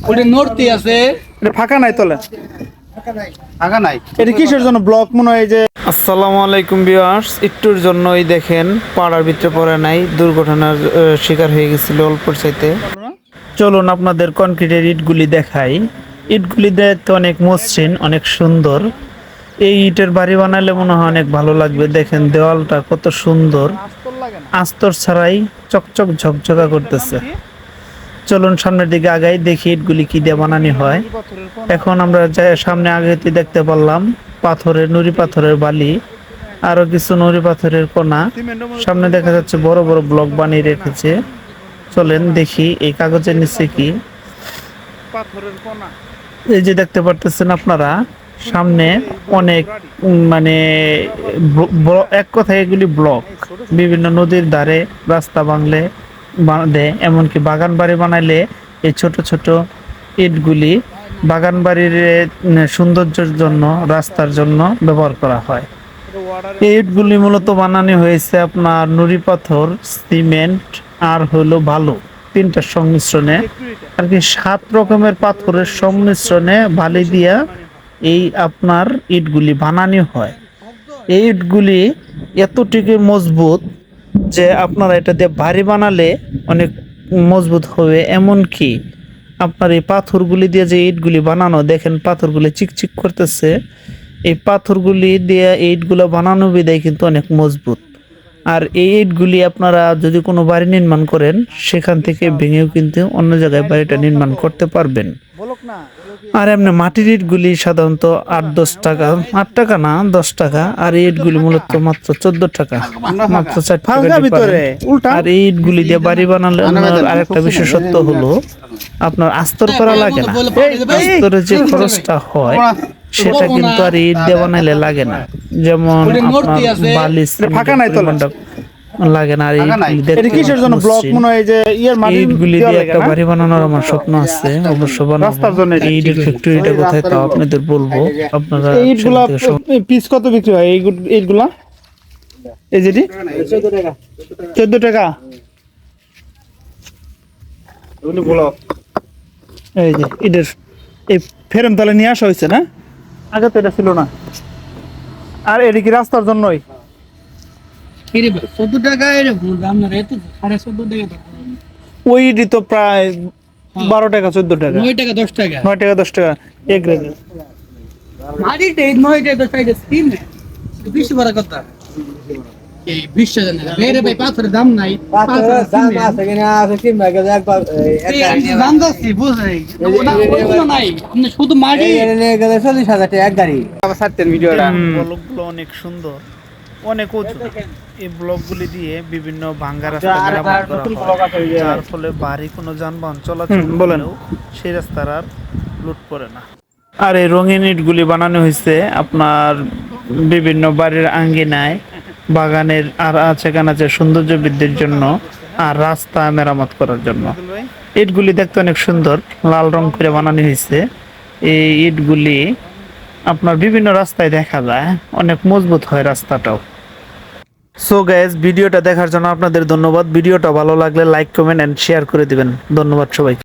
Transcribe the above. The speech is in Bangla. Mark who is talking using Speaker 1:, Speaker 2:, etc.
Speaker 1: ওটা নড়তে আছে,
Speaker 2: এটা ফাঁকা নাই তলে,
Speaker 1: ফাঁকা নাই।
Speaker 2: এটা কিসের জন্য ব্লক মনে হয় যে।
Speaker 3: আসসালামু আলাইকুম ভিউয়ার্স, একটুর জন্যই দেখেন পাড়ার ভিতরে পড়ে নাই, দুর্ঘটনার শিকার হয়ে গেছিল অল্পর চাইতে। চলুন আপনাদের কনক্রিটের ইটগুলি দেখাই। ইটগুলি দেখতে অনেক মসৃণ, অনেক সুন্দর। এই ইটের বাড়ি বানালে মনে হয় অনেক ভালো লাগবে। দেখেন দেওয়ালটা কত সুন্দর, আস্তর ছাড়াই চকচক ঝকঝকা করতেছে। চলুন সামনের দিকে আগাই, দেখি ইটগুলি কি দিয়ে বানানো হয়। এখন আমরা সামনে আগাইতে দেখতে পারলাম পাথরের, নুড়ি পাথরের বালি, আরো কিছু নুড়ি পাথরের কোনা। সামনে দেখা যাচ্ছে বড় বড় ব্লক বানিয়ে রেখেছে। চলেন দেখি এই কাগজের নিচে কি। এই যে দেখতে পারতেছেন আপনারা, সামনে অনেক মানে এক কথায় এগুলি ব্লক। বিভিন্ন নদীর ধারে রাস্তা বাংলে দেয়, এমনকি বাগান বাড়ি বানাইলে এই ছোট ছোট ইটগুলি বাগান বাড়ির সৌন্দর্যের জন্য, রাস্তার জন্য ব্যবহার করা হয়। এই ইটগুলি মূলত বানানো হয়েছে আপনার নুড়ি পাথর, সিমেন্ট আর হলো বালু, তিনটার সংমিশ্রণে আর কি। 7 রকমের পাথরের সংমিশ্রণে বালি দিয়া এই আপনার ইটগুলি বানানো হয়। এই ইটগুলি এতটুকু মজবুত যে আপনারা এটা দিয়ে বাড়ি বানালে অনেক মজবুত হবে। এমনকি আপনার এই পাথরগুলি দিয়ে যে ইটগুলি বানানো, দেখেন পাথরগুলি চিকচিক করতেছে। এই পাথরগুলি দিয়ে ইটগুলো বানানো বিদায় কিন্তু অনেক মজবুত। আর এই ইটগুলি আপনারা যদি কোনো বাড়ি নির্মাণ করেন, সেখান থেকে ভেঙেও কিন্তু অন্য জায়গায় বাড়িটা নির্মাণ করতে পারবেন। আর এমনি মাটির ইটগুলি সাধারণত 8-10 টাকা, 8 টাকা না 10 টাকা। আর এই ইটগুলি মূলত মাত্র 14 টাকা, মাত্র 4 টাকা ভিতরে। আর এই ইটগুলি দিয়ে বাড়ি বানালে আরেকটা বিশেষত্ব হলো আপনার আস্তর করা লাগে না। আস্তরের যে খরচটা হয় সেটা কিন্তু আর ইট দিয়ে বানাইলে লাগে না। যেমন আপনার বালি
Speaker 2: ফাঁকা নাই তলে,
Speaker 3: লাগে না। আর
Speaker 2: এটা কিসের জন্য ব্লক মনে হয় যে
Speaker 3: ইটগুলি দিয়ে একটা বাড়ি বানানোর আমার স্বপ্ন আছে, অবশ্য বানাবো। এই ইটের ফ্যাক্টরিটা কোথায় তাও আপনাদের বলবো। আপনারা
Speaker 2: এইগুলা পিস কত বিক্রি হয় এইগুলা? এই যেটি 14 টাকা। এই যে ইটের এই ফেরম তালে নিয়ে আসা হয়েছে না, আগে তো এটা ছিল না। আর এটা কি রাস্তার জন্যই?
Speaker 1: 14 টাকা এর ভুল আপনার, এত 14.5 টাকা।
Speaker 2: ওইটি তো প্রায় 12 টাকা 14 টাকা,
Speaker 1: 9 টাকা 10 টাকা,
Speaker 2: 9 টাকা 10 টাকা এক রেট।
Speaker 1: মাটিতে 9 টাকা 10 টাকা স্কিম না, বেশি বড় কথা। এই বিশ্ব জানে না বেরে ভাই, পাথরের দাম নাই। পাথরের দাম আছে কিনা, আছে কি মেগা একবার এই দাম দাসি বুঝাই ওটা নাই। আপনি শুধু মাটি এনে গেলে 40,000 টাকা এক গাড়ি। আমার সাথে ভিডিওটা
Speaker 3: ব্লকগুলো অনেক সুন্দর, অনেক উঁচু। এই ব্লকগুলি দিয়ে বিভিন্ন ভাঙ্গা রাস্তা মেরামত করা হয়, যার ফলে বাড়ি কোনো যানবাহন চলাচল করলেও সেই রাস্তার আর লুট পড়ে না। আর এই রঙিন ইটগুলি বানানো হয়েছে আপনার বিভিন্ন বাড়ির আঙ্গিনায়, বাগানের আর আছে কানাচে সৌন্দর্য বৃদ্ধির জন্য, আর রাস্তা মেরামত করার জন্য। ইটগুলি দেখতে অনেক সুন্দর, লাল রং করে বানানো হয়েছে। এই ইটগুলি আপনার বিভিন্ন রাস্তায় দেখা যায়, অনেক মজবুত হয় রাস্তাটাও। সো গাইস, ভিডিওটা দেখার জন্য আপনাদের ধন্যবাদ। ভিডিওটা ভালো লাগলে লাইক, কমেন্ট এন্ড শেয়ার করে দিবেন। ধন্যবাদ সবাইকে।